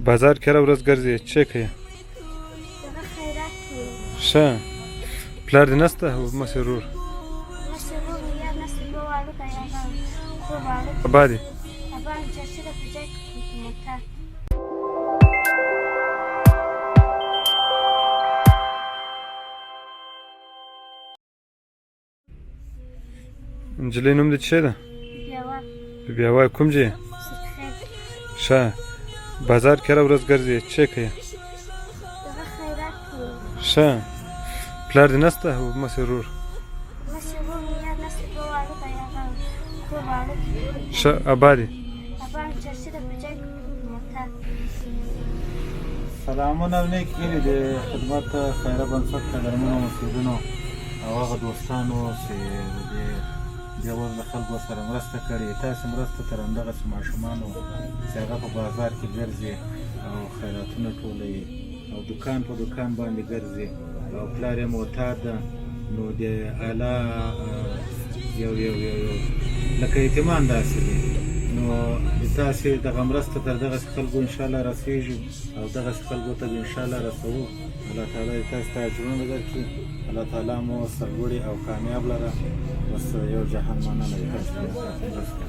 بازار کې هره ورځ ګرځې څه کوې؟ دغه خیرات کوي. ښه پلار دې نسته مسی ورور مشر ورور یا نسته دوه واړه که یا څو واړه ابا دې ابا هم چرچي ده په جای کې موټر. نجلۍ نوم دې څه ده؟ بیاوه بیاوای کوم ځای؟ سرخیل. ښه بازار کې هره ورځ ګرځې څه کوې؟ دغه خیرات کوي. ښه پلار دې نسته مسی ورور مشر ورور یا نسته دوه واړه که یا څو واړه ښه ابا دې ابا هم چرچي ده په جای کې موټر. سلامونه او نیک هیلې د خدمت خیره بنسټ قدرمنو مسؤلینو او هغه دوستانو چې د دې بېوزله خلکو سره مرسته کړې. تاسې مرسته تر همدغسې ماشومانو چې هغه په بازار کې ګرځي او خیراتونه ټولوي او دکان په دکان باندې ګرځي او پلار یې معتاد ده، نو د اعلی یو لکه یتیمان داسې دي. نو تاسې دغه مرسته تر دغسې خلکو انشاءالله رسېږي او دغسې خلکو ته به انشاءالله رسوو. الله تعالی دې تاسو ته اجرونه درکړي. الله تعالی مو سرلوړي او کامیاب لره. بس یو جهان مننه دې تاسو ته مرسته